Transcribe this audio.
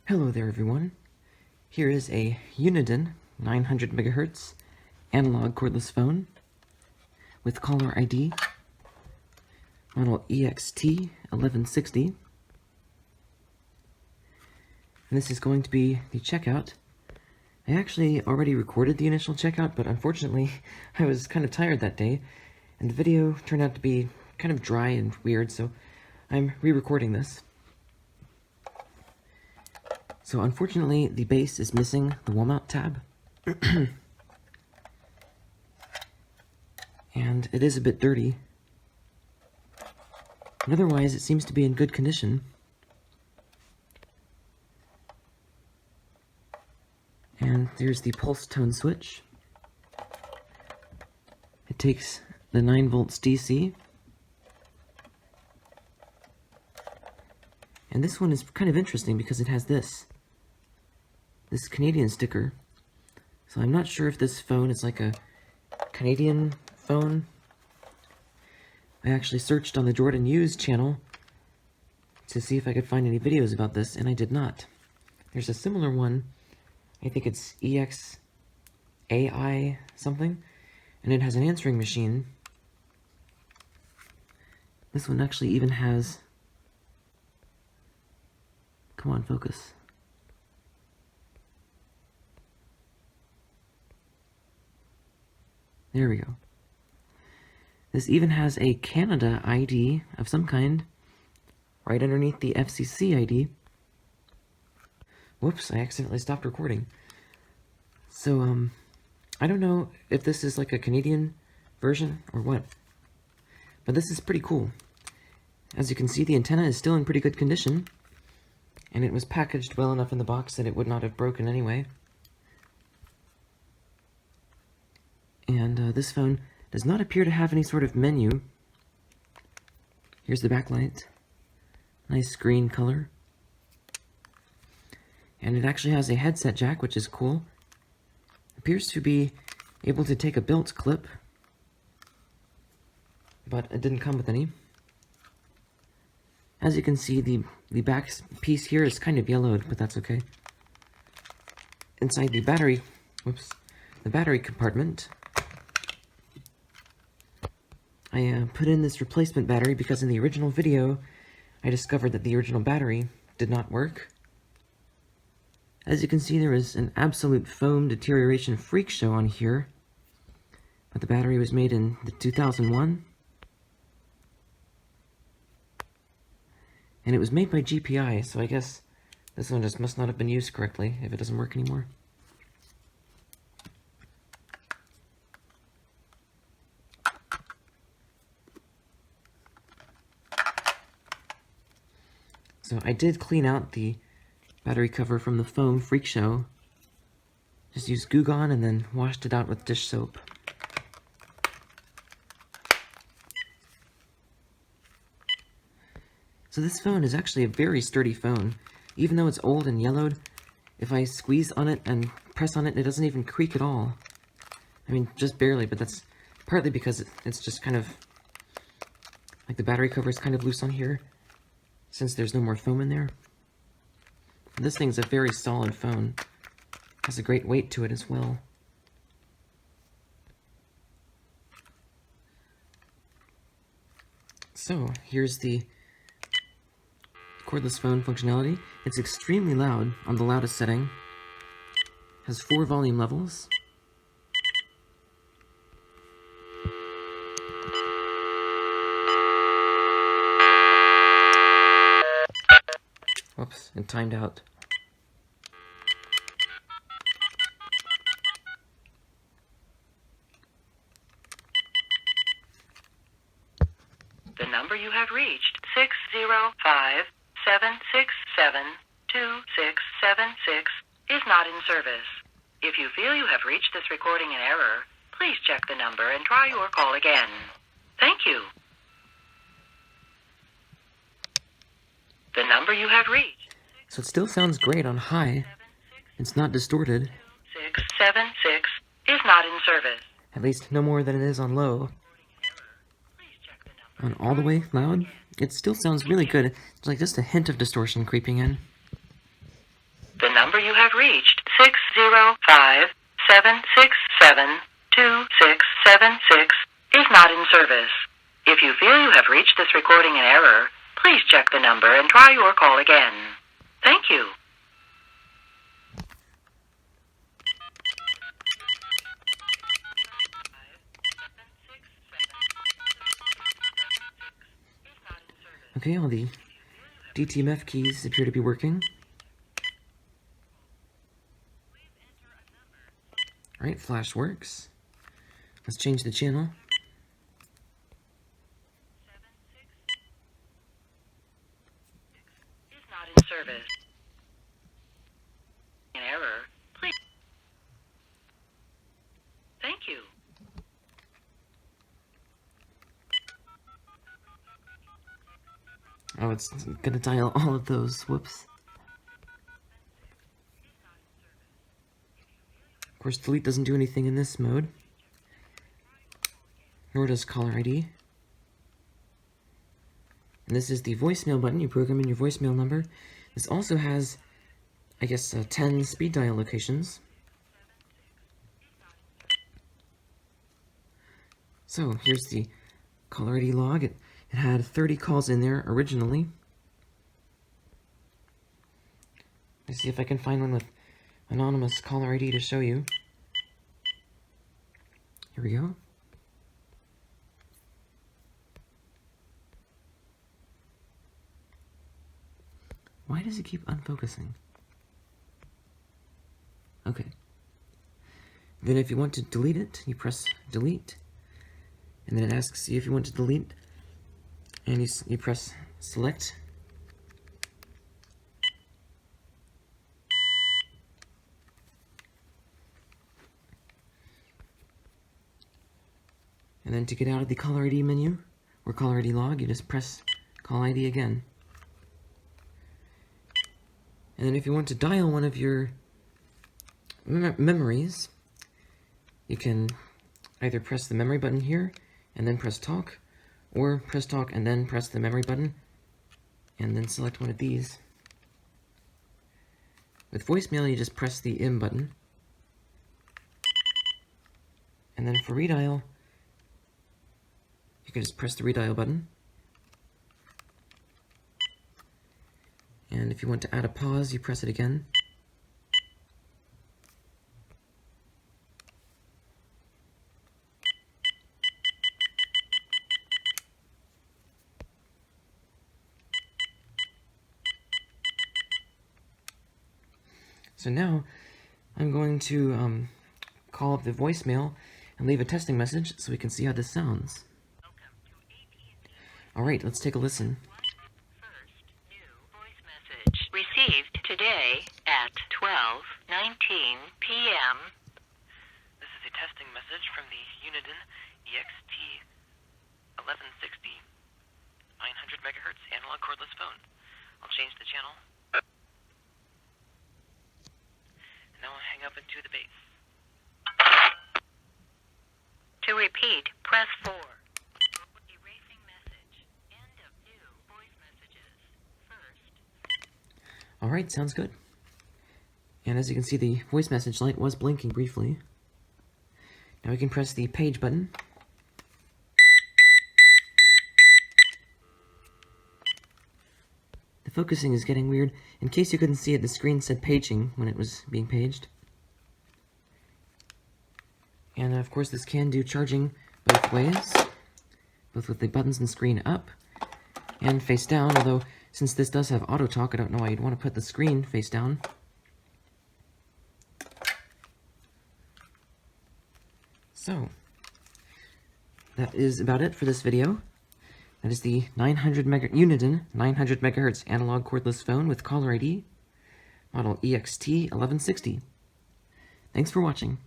Hello there everyone. Here is a Uniden 900 MHz analog cordless phone with caller ID model EXT1160. And this is going to be the checkout. I actually already recorded the initial checkout, but unfortunately I was kind of tired that day and the video turned out to be kind of dry and weird, so I'm re-recording this. So unfortunately, the base is missing the wall mount tab. And it is a bit dirty. But otherwise, it seems to be in good condition. And there's the pulse tone switch. It takes the 9 volts DC. And this one is kind of interesting because it has this Canadian sticker. So I'm not sure if this phone is like a Canadian phone. I actually searched on the Jordan Used channel to see if I could find any videos about this, and I did not. There's a similar one, I think it's EXAI something, and it has an answering machine. This one actually even has, come on, focus. There we go. This even has a Canada ID of some kind right underneath the FCC ID. Whoops, I accidentally stopped recording. So, I don't know if this is like a Canadian version or what, but this is pretty cool. As you can see, the antenna is still in pretty good condition, and it was packaged well enough in the box that it would not have broken anyway. And this phone does not appear to have any sort of menu. Here's the backlight. Nice green color. And it actually has a headset jack, which is cool. Appears to be able to take a built clip, but it didn't come with any. As you can see, the back piece here is kind of yellowed, but that's okay. Inside the battery, the battery compartment, I put in this replacement battery because in the original video, I discovered that the original battery did not work. As you can see, there is an absolute foam deterioration freak show on here, but the battery was made in the 2001, and it was made by GPI, so I guess this one just must not have been used correctly if it doesn't work anymore. So I did clean out the battery cover from the foam freak show. Just used Goo Gone and then washed it out with dish soap. So this phone is actually a very sturdy phone. Even though it's old and yellowed, if I squeeze on it and press on it, it doesn't even creak at all. I mean, just barely, but that's partly because it's just kind of, like the battery cover is kind of loose on here, since there's no more foam in there. This thing's a very solid phone. Has a great weight to it as well. So, here's the cordless phone functionality. It's extremely loud on the loudest setting. Has 4 volume levels. Whoops, it timed out. The number you have reached, 605-767-2676, is not in service. If you feel you have reached this recording in error, please check the number and try your call again. Thank you. The number you have reached. So it still sounds great on high. It's not distorted. 676 is not in service. At least no more than it is on low. On all the way loud, it still sounds really good. It's like just a hint of distortion creeping in. The number you have reached, 605-767-2676, is not in service. If you feel you have reached this recording in error, please check the number and try your call again. Thank you. Okay, all the DTMF keys appear to be working. Alright, flash works. Let's change the channel. Is not in service. In error, please. Thank you. Oh, it's gonna dial all of those. Whoops. Of course, delete doesn't do anything in this mode. Nor does caller ID. And this is the voicemail button. You program in your voicemail number. This also has, I guess, 10 speed dial locations. So, here's the caller ID log. It had 30 calls in there originally. Let's see if I can find one with anonymous caller ID to show you. Here we go. Why does it keep unfocusing? Okay. Then if you want to delete it, you press delete. And then it asks you if you want to delete. And you press select. And then to get out of the caller ID menu, or caller ID log, you just press call ID again. And then if you want to dial one of your memories, you can either press the memory button here, and then press talk, or press talk and then press the memory button, and then select one of these. With voicemail, you just press the M button. And then for redial, you can just press the redial button. And if you want to add a pause, you press it again. So now, I'm going to call up the voicemail and leave a testing message so we can see how this sounds. Alright, let's take a listen. First new voice message received today at 12:19 p.m. This is a testing message from the Uniden EXT 1160 900 megahertz analog cordless phone. I'll change the channel. And now I'll hang up into the base. To repeat, press 4. Erasing message. End of new voice messages. First. Alright, sounds good. And as you can see, the voice message light was blinking briefly. Now we can press the page button. The focusing is getting weird. In case you couldn't see it, the screen said paging when it was being paged. And of course this can do charging both ways, both with the buttons and screen up and face down, although since this does have auto talk, I don't know why you'd want to put the screen face down. So, that is about it for this video. That is the Uniden 900 megahertz analog cordless phone with caller ID, model EXT 1160. Thanks for watching.